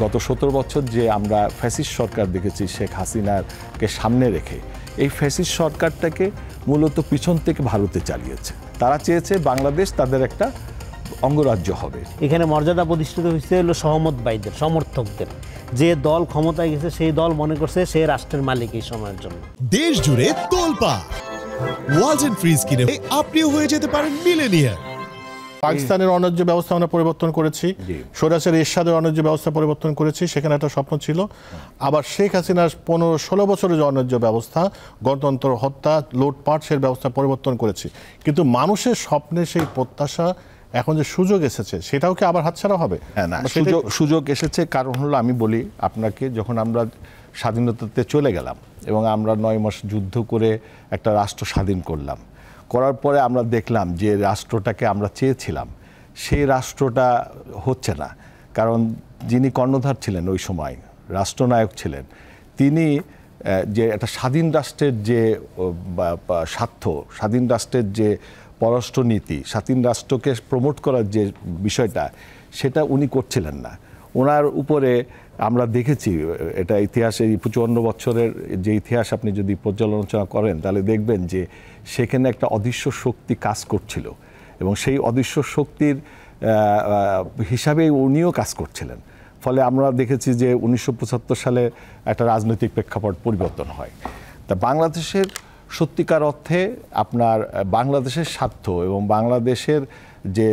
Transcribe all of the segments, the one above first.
গত 17 বছর যে আমরা ফ্যাসিস্ট সরকার দেখেছি শেখ হাসিনাকে সামনে রেখে, এই ফ্যাসিস্ট সরকারটাকে মূলত পিছন থেকে ভারতে চালিয়েছে। তারা চেয়েছে বাংলাদেশ তাদের একটা অঙ্গরাজ্য হবে। এখানে মর্যাদা প্রতিষ্ঠিত হয়েছে হলো সহমত ভাইদের, সমর্থকদের। যে দল ক্ষমতায় গেছে সেই দল মনে করছে সে রাষ্ট্রের মালিক এই সময়ের জন্য। দেশ জুড়ে তোলপাড়, ওয়ালটন ফ্রিজ কিনে আপনিও হয়ে যেতে পারেন মিলেনিয়ার। পাকিস্তানের অন্যায্য ব্যবস্থা আমরা পরিবর্তন করেছি, স্বৈরাচারী এরশাদের অন্যায্য ব্যবস্থা পরিবর্তন করেছি, সেখানে একটা স্বপ্ন ছিল। আবার শেখ হাসিনার 15-16 বছরের যে অন্যায্য ব্যবস্থা, গণতন্ত্র হত্যা, লুটপাট, সেই ব্যবস্থা পরিবর্তন করেছি। কিন্তু মানুষের স্বপ্নে সেই প্রত্যাশা, এখন যে সুযোগ এসেছে সেটাও কি আবার হাতছাড়া হবে? হ্যাঁ, না, সুযোগ এসেছে। কারণ হলো, আমি বলি আপনাকে, যখন আমরা স্বাধীনতাতে চলে গেলাম এবং আমরা 9 মাস যুদ্ধ করে একটা রাষ্ট্র স্বাধীন করলাম, করার পরে আমরা দেখলাম যে রাষ্ট্রটাকে আমরা চেয়েছিলাম সেই রাষ্ট্রটা হচ্ছে না। কারণ যিনি কর্ণধার ছিলেন ওই সময়, রাষ্ট্রনায়ক ছিলেন, তিনি যে একটা স্বাধীন রাষ্ট্রের যে স্বার্থ, স্বাধীন রাষ্ট্রের যে পররাষ্ট্রনীতি, স্বাধীন রাষ্ট্রকে প্রমোট করার যে বিষয়টা, সেটা উনি করছিলেন না। ওনার উপরে আমরা দেখেছি, এটা ইতিহাসে 55 বছরের যে ইতিহাস আপনি যদি পর্যালোচনা করেন তাহলে দেখবেন যে সেখানে একটা অদৃশ্য শক্তি কাজ করছিল এবং সেই অদৃশ্য শক্তির হিসাবেই উনিও কাজ করছিলেন। ফলে আমরা দেখেছি যে 1975 সালে একটা রাজনৈতিক প্রেক্ষাপট পরিবর্তন হয়। তা বাংলাদেশের সত্যিকার অর্থে আপনার বাংলাদেশের স্বার্থ এবং বাংলাদেশের যে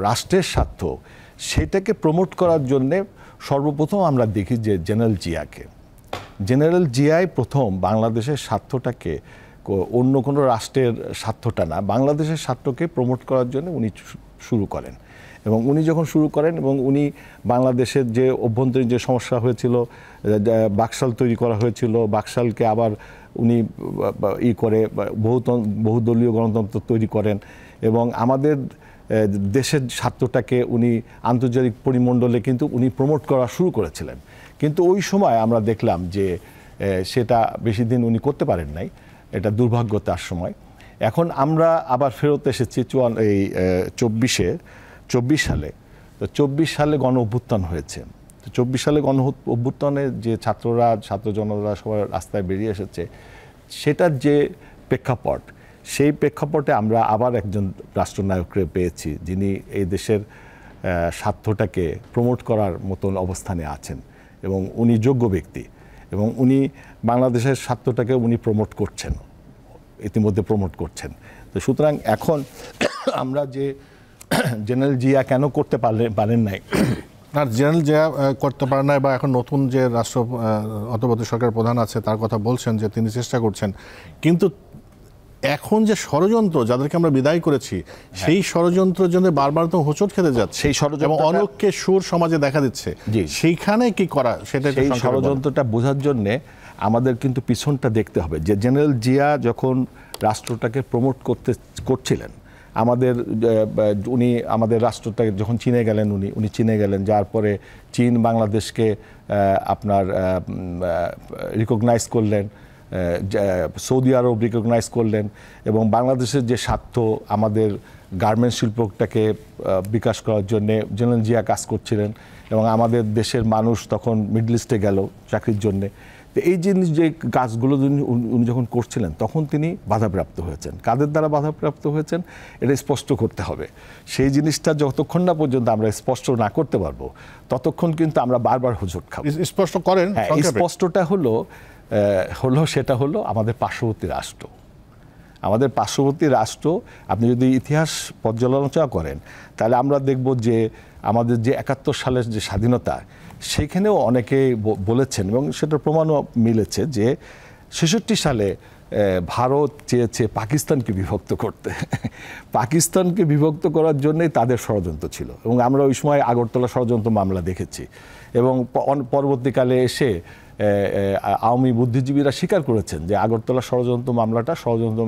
রাষ্ট্রের স্বার্থ, সেটাকে প্রমোট করার জন্যে সর্বপ্রথম আমরা দেখি যে জেনারেল জিয়াই প্রথম বাংলাদেশের স্বার্থটাকে, অন্য কোনো রাষ্ট্রের স্বার্থটা না, বাংলাদেশের স্বার্থকে প্রমোট করার জন্য উনি শুরু করেন। এবং উনি যখন শুরু করেন এবং উনি বাংলাদেশের যে অভ্যন্তরীণ যে সমস্যা হয়েছিল, বাকশাল তৈরি করা হয়েছিল, বাকশালকে আবার উনি করে বহুদলীয় গণতন্ত্র তৈরি করেন এবং আমাদের দেশের স্বার্থটাকে উনি আন্তর্জাতিক পরিমণ্ডলে কিন্তু উনি প্রমোট করা শুরু করেছিলেন। কিন্তু ওই সময় আমরা দেখলাম যে সেটা বেশি দিন উনি করতে পারেন নাই, এটা দুর্ভাগ্য তার সময়। এখন আমরা আবার ফেরত এসেছি 24 সালে। তো 24 সালে গণ অভ্যুত্থান হয়েছে। তো 24 সালে গণ অভ্যুত্থানে যে ছাত্র জনতা সবাই রাস্তায় বেরিয়ে এসেছে, সেটার যে প্রেক্ষাপট, সেই প্রেক্ষাপটে আমরা আবার একজন রাষ্ট্রনায়ককে পেয়েছি যিনি এই দেশের স্বার্থটাকে প্রমোট করার মতন অবস্থানে আছেন এবং উনি যোগ্য ব্যক্তি এবং উনি বাংলাদেশের স্বার্থটাকে উনি ইতিমধ্যে প্রমোট করছেন। তো সুতরাং এখন আমরা যে জেনারেল জিয়া কেন করতে পারেন নাই, আর জেনারেল জিয়া করতে পারেন নাই, বা এখন নতুন যে অন্তর্বর্তী সরকার প্রধান আছে তার কথা বলছেন যে তিনি চেষ্টা করছেন, কিন্তু এখন যে ষড়যন্ত্র, যাদেরকে আমরা বিদায় করেছি, সেই ষড়যন্ত্রের জন্য বারবার তো হোঁচট খেতে যাচ্ছে, সেই ষড়যন্ত্র অনৈক্যে সুর সমাজে দেখা দিচ্ছে। সেইখানে কি করা, সেটা সেই ষড়যন্ত্রটা বোঝার জন্যে আমাদের কিন্তু পিছনটা দেখতে হবে যে জেনারেল জিয়া যখন রাষ্ট্রটাকে প্রমোট করছিলেন, উনি আমাদের রাষ্ট্রটাকে যখন চিনে গেলেন, উনি চিনে গেলেন, যার পরে চীন বাংলাদেশকে আপনার রিকগনাইজ করলেন, সৌদি আরব রিকগনাইজ করলেন এবং বাংলাদেশের যে স্বার্থ, আমাদের গার্মেন্টস শিল্পটাকে বিকাশ করার জন্যে জেনারেল জিয়া কাজ করছিলেন এবং আমাদের দেশের মানুষ তখন মিডল ইস্টে গেল চাকরির জন্যে। তো এই যে কাজগুলো উনি যখন করছিলেন তখন তিনি বাধাপ্রাপ্ত হয়েছেন। কাদের দ্বারা বাধাপ্রাপ্ত হয়েছেন এটা স্পষ্ট করতে হবে। সেই জিনিসটা যতক্ষণ না পর্যন্ত আমরা স্পষ্ট না করতে পারবো ততক্ষণ কিন্তু আমরা বারবার হোঁচট খাবো। স্পষ্ট করেন। স্পষ্টটা সেটা হলো আমাদের পার্শ্ববর্তী রাষ্ট্র। আমাদের পার্শ্ববর্তী রাষ্ট্র, আপনি যদি ইতিহাস পর্যালোচনা করেন তাহলে আমরা দেখব যে আমাদের যে 71 সালের যে স্বাধীনতা, সেখানেও অনেকে বলেছেন এবং সেটার প্রমাণও মিলেছে যে 66 সালে ভারত চেয়েছে পাকিস্তানকে বিভক্ত করতে। পাকিস্তানকে বিভক্ত করার জন্যই তাদের ষড়যন্ত্র ছিল এবং আমরা ওই সময় আগরতলা ষড়যন্ত্র মামলা দেখেছি এবং পরবর্তীকালে এসে আওয়ামী বুদ্ধিজীবীরা স্বীকার করেছেন যে আগরতলা ষড়যন্ত্র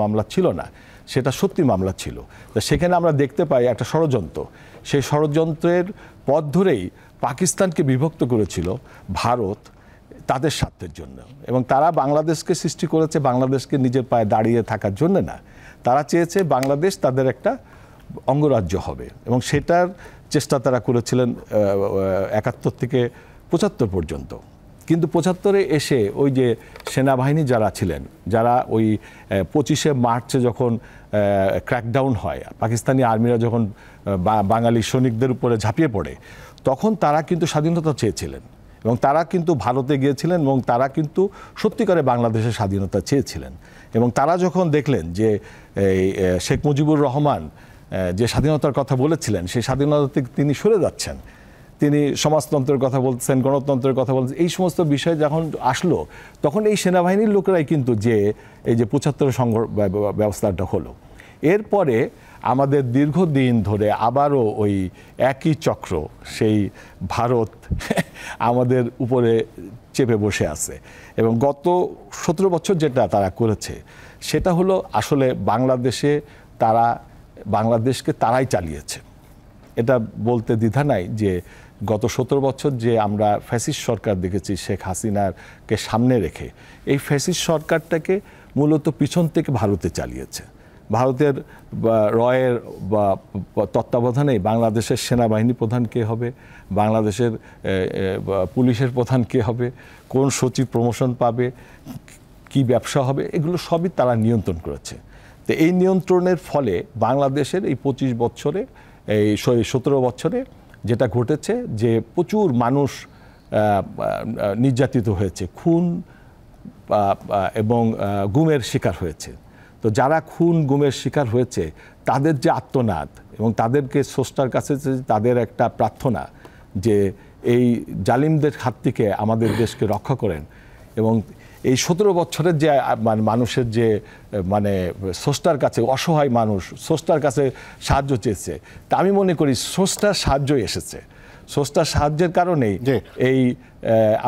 মামলা ছিল না, সেটা সত্যি মামলা ছিল। তো সেখানে আমরা দেখতে পাই একটা ষড়যন্ত্র, সেই ষড়যন্ত্রের পথ ধরেই পাকিস্তানকে বিভক্ত করেছিল ভারত তাদের স্বার্থের জন্য এবং তারা বাংলাদেশকে সৃষ্টি করেছে বাংলাদেশকে নিজের পায়ে দাঁড়িয়ে থাকার জন্য না, তারা চেয়েছে বাংলাদেশ তাদের একটা অঙ্গরাজ্য হবে এবং সেটার চেষ্টা তারা করেছিলেন ৭১ থেকে ৭৫ পর্যন্ত। কিন্তু ৭৫-এ এসে ওই যে সেনাবাহিনী যারা ছিলেন, যারা ওই 25শে মার্চে যখন ক্র্যাকডাউন হয়, পাকিস্তানি আর্মিরা যখন বাঙালি সৈনিকদের উপরে ঝাঁপিয়ে পড়ে, তখন তারা কিন্তু স্বাধীনতা চেয়েছিলেন এবং তারা কিন্তু ভারতে গিয়েছিলেন এবং তারা কিন্তু সত্যিকারে বাংলাদেশের স্বাধীনতা চেয়েছিলেন। এবং তারা যখন দেখলেন যে শেখ মুজিবুর রহমান যে স্বাধীনতার কথা বলেছিলেন সেই স্বাধীনতা থেকে তিনি সরে যাচ্ছেন, তিনি সমাজতন্ত্রের কথা বলছেন, গণতন্ত্রের কথা বলছেন, এই সমস্ত বিষয় যখন আসলো তখন এই সেনাবাহিনীর লোকেরাই কিন্তু যে এই যে ৭৫ সংঘর্ষ ব্যবস্থাটা হলো। এরপরে আমাদের দীর্ঘদিন ধরে আবারও ওই একই চক্র, সেই ভারত আমাদের উপরে চেপে বসে আছে। এবং গত ১৭ বছর যেটা তারা করেছে সেটা হলো আসলে বাংলাদেশকে তারাই চালিয়েছে। এটা বলতে দ্বিধা নাই যে গত ১৭ বছর যে আমরা ফ্যাসিস্ট সরকার দেখেছি শেখ হাসিনাকে সামনে রেখে, এই ফ্যাসিস্ট সরকারটাকে মূলত পিছন থেকে ভারতে চালিয়েছে। ভারতের রয়ের তত্ত্বাবধানে বাংলাদেশের সেনাবাহিনী প্রধান কে হবে, বাংলাদেশের পুলিশের প্রধান কে হবে, কোন সচিব প্রমোশন পাবে, কি ব্যবসা হবে, এগুলো সবই তারা নিয়ন্ত্রণ করেছে। তো এই নিয়ন্ত্রণের ফলে বাংলাদেশের এই ২৫ বছরে, এই ১৭ বছরে যেটা ঘটেছে যে প্রচুর মানুষ নির্যাতিত হয়েছে, খুন এবং গুমের শিকার হয়েছে। তো যারা খুন গুমের শিকার হয়েছে তাদের যে আত্মনাদ এবং তাদেরকে স্রষ্টার কাছে তাদের একটা প্রার্থনা যে এই জালিমদের হাত থেকে আমাদের দেশকে রক্ষা করেন, এবং এই ১৭ বছরের যে মানুষের যে স্রষ্টার কাছে অসহায় মানুষ স্রষ্টার কাছে সাহায্য চেয়েছে, তা আমি মনে করি স্রষ্টার সাহায্যই এসেছে। স্রষ্টার সাহায্যের কারণেই এই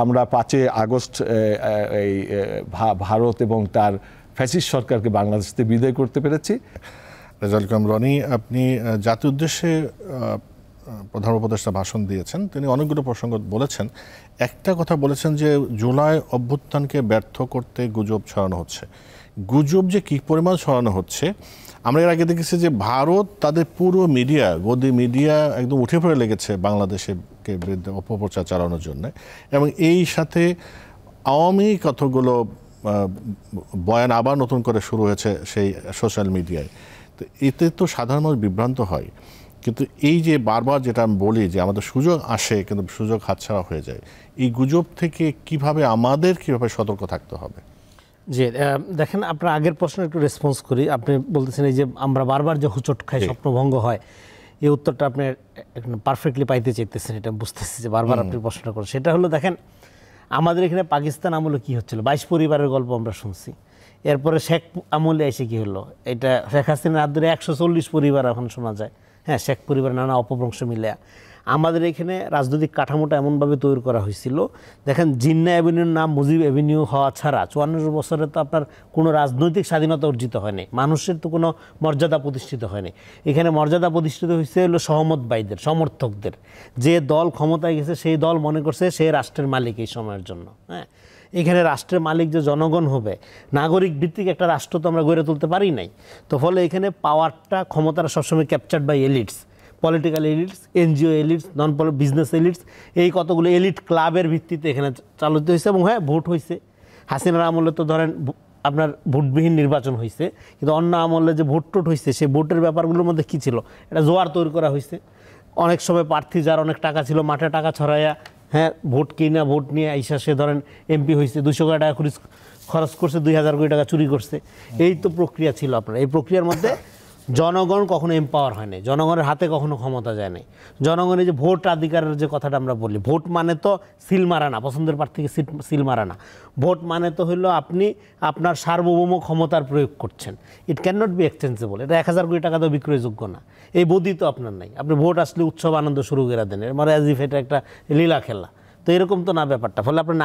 আমরা ৫ই আগস্ট এই ভারত এবং তার ফ্যাসিস্ট সরকারকে বাংলাদেশ থেকে বিদায় করতে পেরেছি। রেজাউল করিম রনি, আপনি জাতির উদ্দেশ্যে প্রধান উপদেষ্টা ভাষণ দিয়েছেন, তিনি অনেকগুলো প্রসঙ্গ বলেছেন। একটা কথা বলেছেন যে জুলাই অভ্যুত্থানকে ব্যর্থ করতে গুজব ছড়ানো হচ্ছে। গুজব যে কী পরিমাণ ছড়ানো হচ্ছে, আমরা এর আগে দেখেছি যে ভারত তাদের পুরো মিডিয়া, গদি মিডিয়া একদম উঠে পড়ে লেগেছে বাংলাদেশের বিরুদ্ধে অপপ্রচার চালানোর জন্য, এবং এই সাথে আওয়ামী কতগুলো বয়ান আবার নতুন করে শুরু হয়েছে সেই সোশ্যাল মিডিয়ায়। তো এতে তো সাধারণ মানুষ বিভ্রান্ত হয়। কিন্তু এই যে বারবার যেটা আমি বলি যে আমাদের সুযোগ আসে কিন্তু সুযোগ হাতছাড়া হয়ে যায়, এই গুজব থেকে কিভাবে সতর্ক থাকতে হবে? জি, দেখেন, আপনার আগের প্রশ্নের একটু রেসপন্স করি। আপনি বলতেছেন এই যে আমরা বারবার যে হুচট খাই, স্বপ্নভঙ্গ হয়, এই উত্তরটা আপনি পারফেক্টলি পাইতে চাইতেছেন, এটা বুঝতেছি যে বারবার আপনি প্রশ্নটা করেন। সেটা হলো, দেখেন আমাদের এখানে পাকিস্তান আমলে কী হচ্ছিল, ২২ পরিবারের গল্প আমরা শুনছি। এরপরে শেখ আমলে এসে কী হলো, এটা শেখ হাসিনার হাত ধরে ১৪০ পরিবার এখন শোনা যায়। হ্যাঁ, শেখ পরিবার নানা অপভ্রংশ মিলে আমাদের এখানে রাজনৈতিক কাঠামোটা এমনভাবে তৈরি করা হয়েছিল। দেখেন, জিন্না অ্যাভিনিউর নাম মুজিব অ্যাভিনিউ হওয়া ছাড়া ৫৪ বছরে তো আপনার কোনো রাজনৈতিক স্বাধীনতা অর্জিত হয়নি, মানুষের তো কোনো মর্যাদা প্রতিষ্ঠিত হয়নি। এখানে মর্যাদা প্রতিষ্ঠিত হয়েছে হলো সহমতবাদীদের, সমর্থকদের। যে দল ক্ষমতায় গেছে সেই দল মনে করছে সে রাষ্ট্রের মালিক এই সময়ের জন্য। হ্যাঁ, এখানে রাষ্ট্রের মালিক যে জনগণ হবে, নাগরিক ভিত্তিক একটা রাষ্ট্র তো আমরা গড়ে তুলতে পারি নাই। তো ফলে এখানে পাওয়ারটা, ক্ষমতাটা সবসময় captured by elites, political elites, NGO elites, non business elites, এই কতগুলো এলিট ক্লাবের ভিত্তিতে এখানে চালিত হয়েছে। এবং হ্যাঁ, ভোট হয়েছে। হাসিনার আমলে তো ধরেন আপনার ভোটবিহীন নির্বাচন হয়েছে, কিন্তু অন্য আমলে যে ভোট টোট হয়েছে সেই ভোটের ব্যাপারগুলোর মধ্যে কী ছিল, এটা জোয়ার তৈরি করা হয়েছে। অনেক সময় প্রার্থী যার অনেক টাকা ছিল, মাঠে টাকা ছড়াইয়া, হ্যাঁ, ভোট কিনা ভোট নিয়ে আইসা সে ধরেন এমপি হয়েছে, ২০০ কোটি টাকা খরচ করছে, ২০০০ কোটি টাকা চুরি করছে। এই তো প্রক্রিয়া ছিল আপনার। এই প্রক্রিয়ার মধ্যে জনগণ কখনো এম্পাওয়ার হয়নি, জনগণের হাতে কখনো ক্ষমতা যায় নাই। জনগণের যে ভোট অধিকারের যে কথাটা আমরা বলি, ভোট মানে তো সিল মারা না, পছন্দের প্রার্থীকে সিল মারা না। ভোট মানে তো হইলো আপনি আপনার সার্বভৌম ক্ষমতার প্রয়োগ করছেন। It can not be exchangeable. এটা ১০০০ কোটি টাকা তো বিক্রয়যোগ্য না। এই বুদ্ধি তো আপনার নাই। আপনি ভোট আসলে উৎসব আনন্দ শুরু করে দেন, মানে অ্যাজ ইফ এটা একটা লীলা খেলা। তো এরকম তো না ব্যাপারটা। ফলে আপনার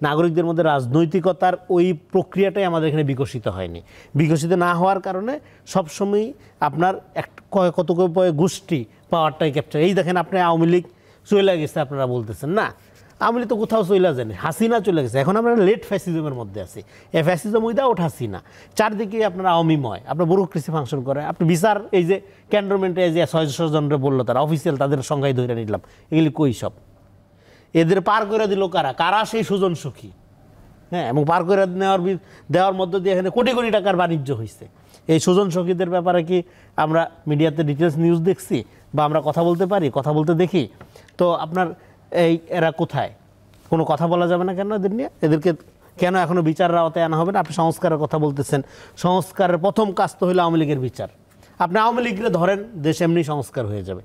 নাগরিকদের মধ্যে রাজনৈতিকতার ওই প্রক্রিয়াটাই আমাদের এখানে বিকশিত হয়নি। বিকশিত না হওয়ার কারণে সবসময় আপনার কত গোষ্ঠী পাওয়ারটাই ক্যাপচার। এই দেখেন, আপনি আওয়ামী লীগ চলে গেছে আপনারা বলতেছেন না, আওয়ামী লীগ তো কোথাও চলে যায়নি, হাসিনা চলে গেছে, এখন আমরা লেট ফ্যাসিজমের মধ্যে আছি। এ ফ্যাসিজম উইদাউট হাসিনা, চারদিকে আপনার আওয়ামীময়, আপনার ব্যুরোক্রেসি ফাংশন করে, আপনি বিচার এই যে ক্যান্টনমেন্টে যে 600 জনরে বললো তারা অফিসিয়াল, তাদের সংখ্যায় ধরে নিলাম, এগুলি কই সব? এদের পার করে দিল কারা? কারা সেই সুজন সুখী? হ্যাঁ, এবং পার করে দেওয়ার মধ্য দিয়ে এখানে কোটি কোটি টাকার বাণিজ্য হয়েছে। এই সুজন সখীদের ব্যাপারে কি আমরা মিডিয়াতে ডিটেলস নিউজ দেখছি বা আমরা কথা বলতে পারি, কথা বলতে দেখি? তো আপনার এরা কোথায়? কোনো কথা বলা যাবে না কেন এদের নিয়ে? এদেরকে কেন এখনো বিচারের আওতায় আনা হবে না? আপনি সংস্কারের কথা বলতেছেন, সংস্কারের প্রথম কাজ তো হলো আওয়ামী লীগের বিচার। আপনি আওয়ামী লীগরে ধরেন, দেশ এমনি সংস্কার হয়ে যাবে।